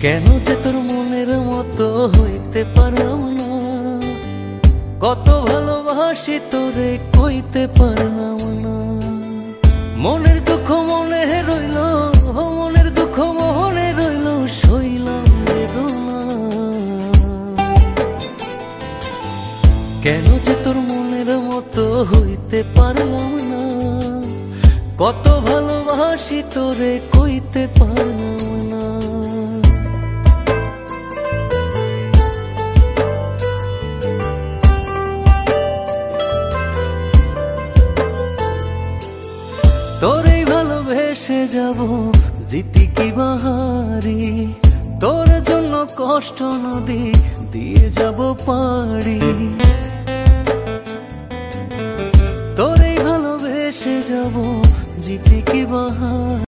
কেন যে তোর মনের মতো হইতে পারলাম না, কত ভালোবাসি তোরে কইতে পারলাম না। মনের দুঃখ মনে রইল, মনের দুঃখ মনে রইল, সইলাম বেদনা। কেন যে তোর মনের মতো হইতে পারলাম না, কত ভালোবাসি তোরে কইতে পারলাম না। তোরে ভালোবেসে যাব জিতি কি বাহারি, তোর জন্য কষ্ট নদী দিয়ে যাব পাড়ি। তোরে ভালোবেসে যাব জিতি কি বাহারি।